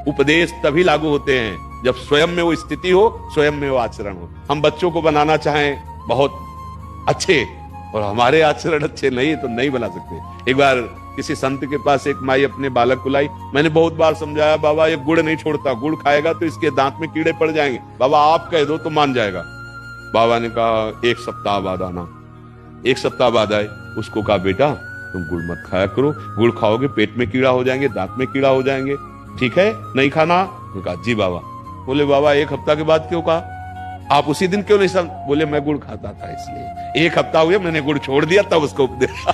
उपदेश तभी लागू होते हैं जब स्वयं में वो स्थिति हो, स्वयं में वो आचरण हो। हम बच्चों को बनाना चाहें बहुत अच्छे और हमारे आचरण अच्छे नहीं तो नहीं बना सकते। एक बार किसी संत के पास एक माई अपने बालक को लाई। मैंने बहुत बार समझाया, बाबा ये गुड़ नहीं छोड़ता, गुड़ खाएगा तो इसके दांत में कीड़े पड़ जाएंगे, बाबा आप कह दो तो मान जाएगा। बाबा ने कहा 1 सप्ताह बाद आना। 1 सप्ताह बाद आए। उसको कहा बेटा तुम गुड़ मत खाया करो, गुड़ खाओगे पेट में कीड़ा हो जाएंगे, दांत में कीड़ा हो जाएंगे, ठीक है नहीं खाना। कहा जी बाबा। बोले बाबा 1 हफ्ता के बाद क्यों कहा, आप उसी दिन क्यों नहीं समझ? बोले मैं गुड़ खाता था इसलिए। 1 हफ्ता हुआ मैंने गुड़ छोड़ दिया तब उसको उपदेश।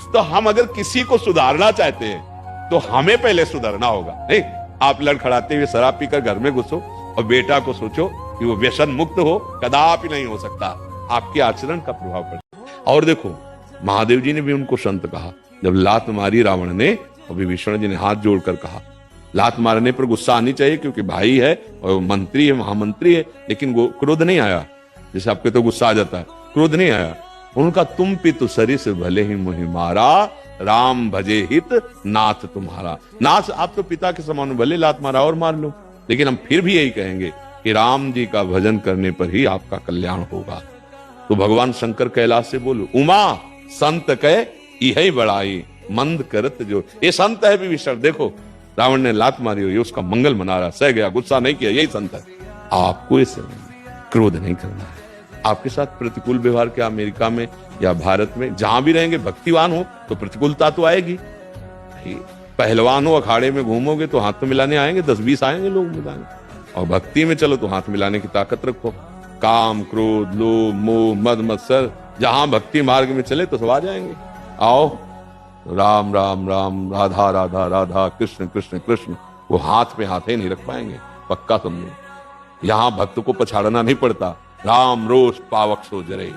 तो हम अगर किसी को सुधारना चाहते हैं तो हमें पहले सुधरना होगा। नहीं आप लड़खड़ाते हुए शराब पीकर घर में घुसो और बेटा को सोचो कि वो व्यसन मुक्त हो, कदापि नहीं हो सकता। आपके आचरण का प्रभाव पड़ता। और देखो महादेव जी ने भी उनको संत कहा। जब लात मारी रावण ने और विभीषण जी ने हाथ जोड़कर कहा, लात मारने पर गुस्सा आनी चाहिए क्योंकि भाई है और मंत्री है, महामंत्री है, लेकिन वो क्रोध नहीं आया। जैसे आपके तो गुस्सा आ जाता है, क्रोध नहीं आया। उनका तुम पितु सरिस भले ही मोहि मारा, राम भजे हित नाथ तुम्हारा। नाथ आप तो पिता के समान, भले लात मारा और मार लो, लेकिन हम फिर भी यही कहेंगे कि राम जी का भजन करने पर ही आपका कल्याण होगा। तो भगवान शंकर कैलाश से बोलो, उमा संत कह यही बड़ाई, मंद करत जो। ये संत है विभीषण। देखो रावण ने लात मारी हुई, उसका मंगल मना रहा, सह गया, गुस्सा नहीं किया, यही संत है। आपको इसे क्रोध नहीं करना है। आपके साथ प्रतिकूल व्यवहार क्या अमेरिका में या भारत में जहां भी रहेंगे, भक्तिवान हो तो प्रतिकूलता तो आएगी। पहलवान हो, अखाड़े में घूमोगे तो हाथ तो मिलाने आएंगे, 10-20 आएंगे लोग मिलाने। और भक्ति में चलो तो हाथ मिलाने की ताकत रखो। काम क्रोध लोभ मोह मद मत्सर जहां भक्ति मार्ग में चले तो सब आ जाएंगे। आओ राम राम राम, राधा राधा राधा, कृष्ण कृष्ण कृष्ण, वो हाथ पे हाथ ही नहीं रख पाएंगे, पक्का समझो। यहां भक्त को पछाड़ना नहीं पड़ता। राम रोष पावक सो जरे,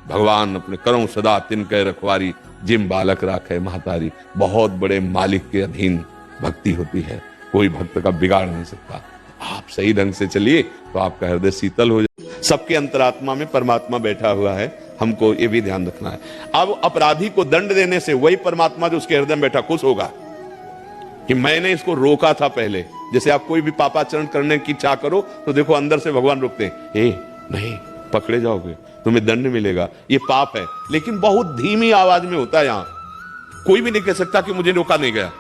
भगवान अपने करों सदा तिनके रखवारी, जिम बालक राखे महतारी। बहुत बड़े मालिक के अधीन भक्ति होती है, कोई भक्त का बिगाड़ नहीं सकता। आप सही ढंग से चलिए तो आपका हृदय शीतल हो जाए। सबके अंतरात्मा में परमात्मा बैठा हुआ है, हमको ये भी ध्यान रखना है। अब अपराधी को दंड देने से वही परमात्मा जो उसके हृदय में बैठा खुश होगा कि मैंने इसको रोका था पहले। जैसे आप कोई भी पापाचरण करने की इच्छा करो तो देखो अंदर से भगवान रोकते हैं, नहीं पकड़े जाओगे, तुम्हें दंड मिलेगा, ये पाप है। लेकिन बहुत धीमी आवाज में होता है। यहां कोई भी नहीं कह सकता कि मुझे रोका नहीं गया,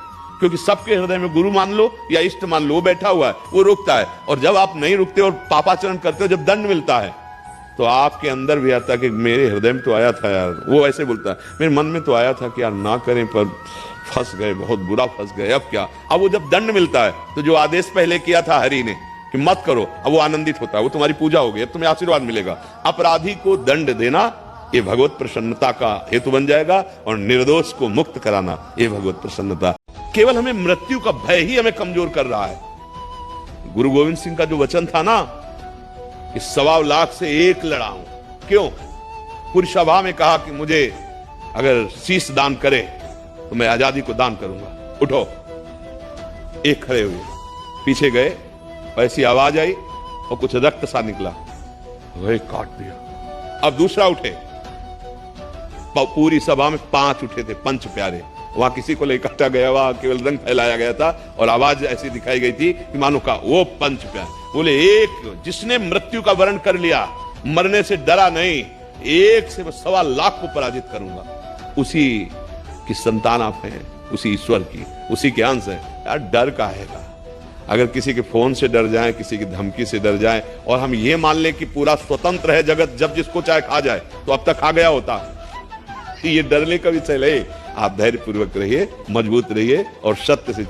क्योंकि सबके हृदय में गुरु मान लो या इष्ट मान लो, वो बैठा हुआ है, वो रोकता है। और जब आप नहीं रुकते और पापाचरण करते हो, जब दंड मिलता है तो आपके अंदर भी आता है कि मेरे हृदय में तो आया था यार, वो ऐसे बोलता है मेरे मन में तो आया था कि यार ना करें, पर फंस गए, बहुत बुरा फंस गए, अब क्या। अब वो जब दंड मिलता है तो जो आदेश पहले किया था हरि ने कि मत करो, अब वो आनंदित होता है, वो तुम्हारी पूजा होगी, अब तुम्हें आशीर्वाद मिलेगा। अपराधी को दंड देना ये भगवत प्रसन्नता का हेतु बन जाएगा, और निर्दोष को मुक्त कराना ये भगवत प्रसन्नता। केवल हमें मृत्यु का भय ही हमें कमजोर कर रहा है। गुरु गोविंद सिंह का जो वचन था ना कि 1.25 लाख से 1 लड़ाऊं, क्यों? पूरी सभा में कहा कि मुझे अगर शीश दान करे तो मैं आजादी को दान करूंगा, उठो। एक खड़े हुए, पीछे गए, ऐसी आवाज आई और कुछ रक्त सा निकला, वही काट दिया। अब दूसरा उठे, पूरी सभा में 5 उठे थे, पंच प्यारे। वहां किसी को नहीं काटा गया, वहां केवल रंग फैलाया गया था और आवाज ऐसी दिखाई गई थी कि मानो का वो पंच प्यारे बोले, एक जिसने मृत्यु का वर्ण कर लिया, मरने से डरा नहीं, एक से मैं 1.25 लाख को पराजित करूंगा। उसी की संतान आप हैं, उसी ईश्वर की, उसी के अंश है यार, डर का है। अगर किसी के फोन से डर जाए, किसी की धमकी से डर जाए, और हम ये मान ले कि पूरा स्वतंत्र है जगत, जब जिसको चाहे खा जाए, तो अब तक खा गया होता। ये डरने का विषय नहीं। आप धैर्य पूर्वक रहिए, मजबूत रहिए और सत्य से